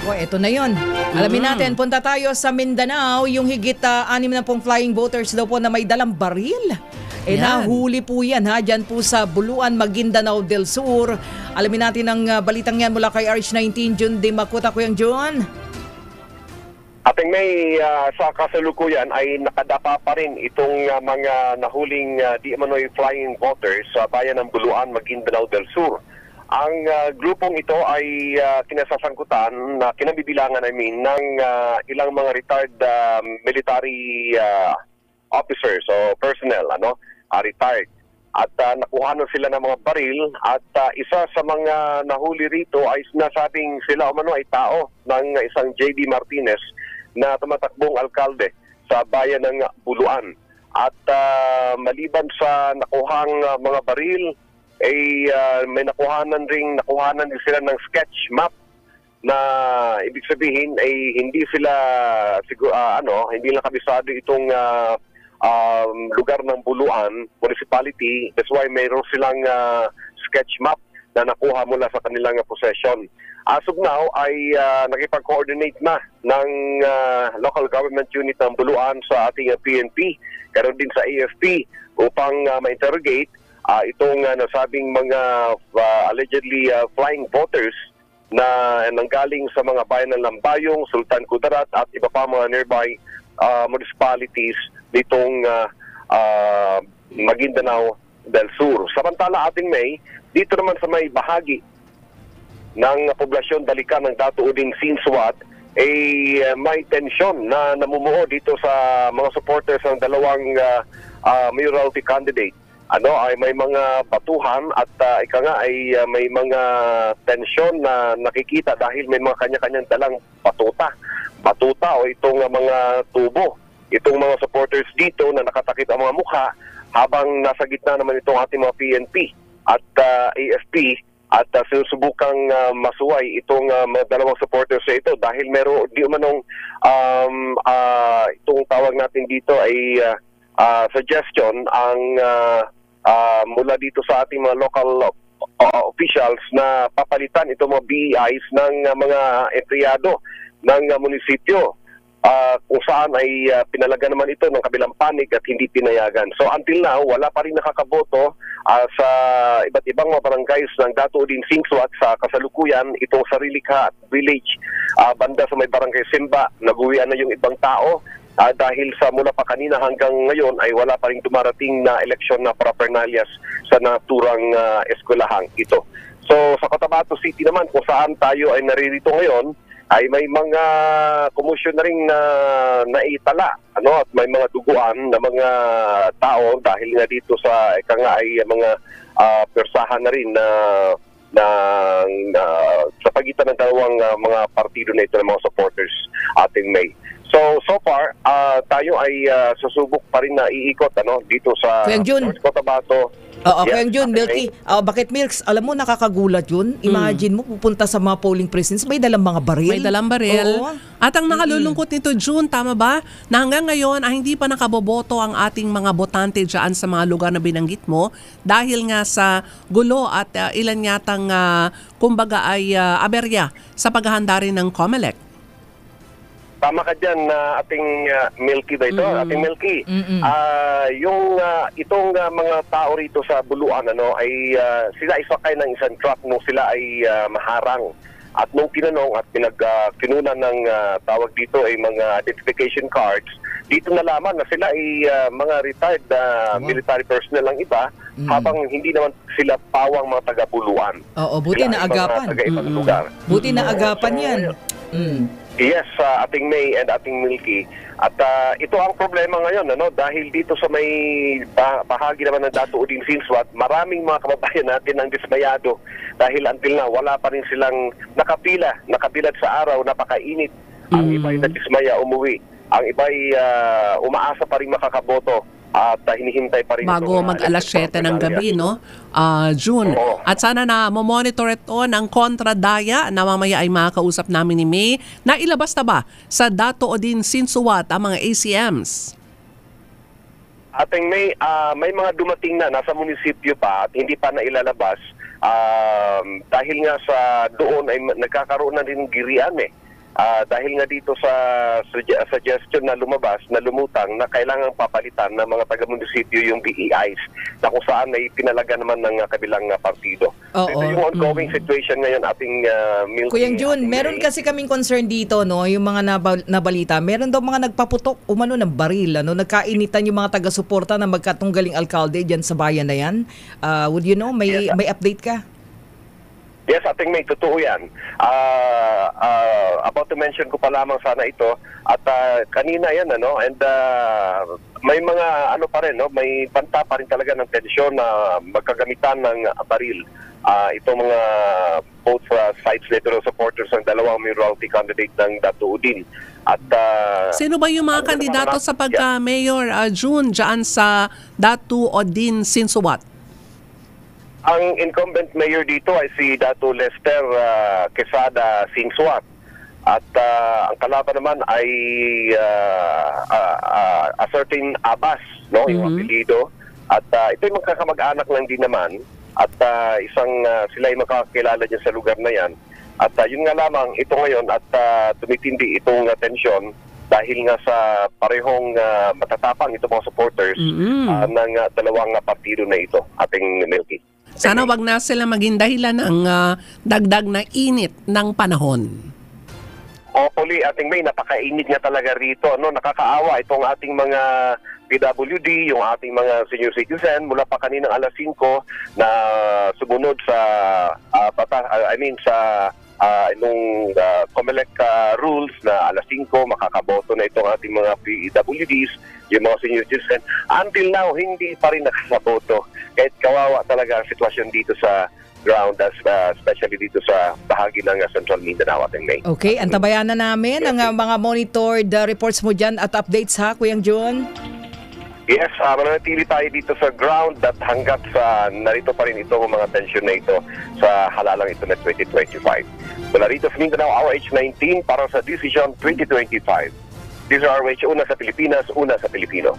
Nako, eto na yon. Alamin natin, punta tayo sa Mindanao, yung higit 60 flying boaters daw po na may dalang baril. Nahuli po yan dyan po sa Buluan, Maguindanao del Sur. Alamin natin ang balitang yan mula kay RH19, Jun de Makuta. Kuyang Jun. Ating may sa kasalukuyan ay nakadapa pa rin itong mga nahuling di umano'y flying boaters sa bayan ng Buluan, Maguindanao del Sur. Ang grupong ito ay kinasasangkutan na kinabibilangan ng ilang mga retired military officers o personnel, retired. At nakuhanan sila ng mga baril at isa sa mga nahuli rito ay sinasabing sila ay tao ng isang J.D. Martinez na tumatakbong alkalde sa bayan ng Buluan. At maliban sa nakuhang mga baril, may nakuhanan din sila ng sketch map na ibig sabihin ay hindi sila hindi lang kabisado itong lugar ng Buluan municipality. That's why mayroon silang sketch map na nakuha mula sa kanilang possession. As of now ay nakipag-coordinate na ng local government unit ng Buluan sa ating PNP, karon din sa AFP upang ma-interrogate itong nasabing mga allegedly flying boaters na nanggaling sa mga bayan ng Lambayong, Sultan Kudarat at iba pa mga nearby municipalities nitong Maguindanao del Sur. Samantala ating dito naman sa may bahagi ng poblasyon Balikan ng Dato Uding Sinsuat may tensyon na namumuo dito sa mga supporters ng dalawang mayoralty candidate. Ay may mga batuhan at may mga tensyon na nakikita dahil may mga kanya-kanyang dalang batuta o itong mga tubo. Itong mga supporters dito na nakatakip ang mga mukha habang nasa gitna naman itong ating mga PNP at AFP at sinusubukang masuway itong mga dalawang supporters sa ito dahil meron di umanong itong tawag natin dito ay suggestion ang mula dito sa ating mga local officials na papalitan itong mga BEIs ng mga empleyado ng munisipyo kung saan ay pinalaga naman ito ng kabilang panig at hindi pinayagan. So until now, wala pa rin nakakaboto sa iba't ibang mga barangays ng Dato Uding Sinsuat sa kasalukuyan itong Sarilikha Village banda sa may barangay Simba. Naguwian na yung ibang tao dahil sa mula pa kanina hanggang ngayon ay wala pa rin dumarating na eleksyon na paraphernalias sa naturang eskwelahang ito. So sa Cotabato City naman kung saan tayo ay naririto ngayon ay may mga komisyon na rin naitala at may mga duguan na mga tao dahil nga dito sa mga persahan na rin na sa pagitan ng dalawang mga partido na ito ng mga supporters ating So far, tayo ay susubok pa rin na iikot dito sa North Cotabato. Oo, Kuyang Jun, Milky, bakit Milks, alam mo nakakagulat yun? Imagine mo, pupunta sa mga polling precincts, may dalang mga baril. May dalang baril. Oo. At ang nakalulungkot nito, June, tama ba? Na hanggang ngayon ay hindi pa nakaboboto ang ating mga botante dyan sa mga lugar na binanggit mo dahil nga sa gulo at ilan yatang kumbaga ay aberya sa paghahanda rin ng COMELEC. Tama ka dyan ating Milky ba ito? Ating Milky. Itong mga tao rito sa Buluan ay sila isakay ng isang truck nung sila ay maharang. At nung tinanong at kinunan ng tawag dito ay mga identification cards, dito nalaman na sila ay mga retired military personnel ang iba habang hindi naman sila pawang mga taga-Buluan. Oo, buti na agapan. Buti na agapan yan. Yes, ating May and ating Milky. At ito ang problema ngayon dahil dito sa may bahagi naman ng Dato Uding Sinsuat, maraming mga kababayan natin ang dismayado dahil until na wala pa rin silang nakabilad sa araw, napakainit. Ang iba ay nadismaya umuwi. Ang iba ay umaasa pa rin makakaboto at hinihintay pa rin bago mag-alas 7 ng gabi, June. Oo. At sana na monitor ito ng kontradaya na mamaya ay makakausap namin ni May na ilabas na ba sa Dato Uding Sinsuat ang mga ACMs? Ating may mga dumating na nasa munisipyo pa at hindi pa na ilalabas dahil nga sa doon ay nagkakaroon na rin girian dahil nga dito sa suggestion na lumabas, na lumutang, na kailangang papalitan ng mga taga-munisipyo yung BEIs, na kung saan ay pinalaga naman ng kabilang partido. So, ito yung ongoing situation ngayon ating Milky. Kuyang June, meron kasi kaming concern dito, no, yung mga nabalita. Meron daw mga nagpaputok umano ng baril, ano, nagkainitan yung mga taga-suporta na magkatunggaling alkalde diyan sa bayan na yan. Would you know, may update ka? Yes, ating may totoo yan. About to mention ko pa lamang sana ito, at kanina yan, ano, and may mga ano pa rin, no, may banta pa rin talaga ng tensyon na magkagamitan ng baril. Itong mga both sides nito supporters ng dalawang mayoralty candidate ng Dato Udin. At sino ba yung mga kandidato sa pagka-mayor, June, dyan sa Dato Udin Sinsuwat? Ang incumbent mayor dito ay si Dato Lester Quesada Sinsuat. At ang kalaban naman ay a certain Abbas, no, yung apelido. At ito yung magkakamag-anak lang din naman. At sila ay makakilala dyan sa lugar na yan. At yun nga lamang, ito ngayon at tumitindi itong tensyon dahil nga sa parehong matatapang itong mga supporters ng dalawang partido na ito, ating Milky. Sana wag na sila maging dahilan ng dagdag na init ng panahon. Hopefully, ating may napakainit nga talaga rito. No? Nakakaawa itong ating mga PWD, yung ating mga senior citizen, mula pa kaninang alas 5 na sumunod sa nung COMELEC rules na alas 5 makakaboto na itong ating mga PWDs, yung mga senior citizen. Until now, hindi pa rin nakasaboto. Kahit kawawa talaga ang sitwasyon dito sa ground, especially dito sa bahagi ng Central Mindanao ating May. Okay, antabayan na namin ang mga monitored reports mo dyan at updates, ha, Kuyang June? Yes, mananatili tayo dito sa ground at hanggat sa narito pa rin itong mga tensyon na ito sa halalang ito na 2025. Mula rito sa Mindanao, RH19 para sa Decision 2025. This is RH, una sa Pilipinas, una sa Pilipino.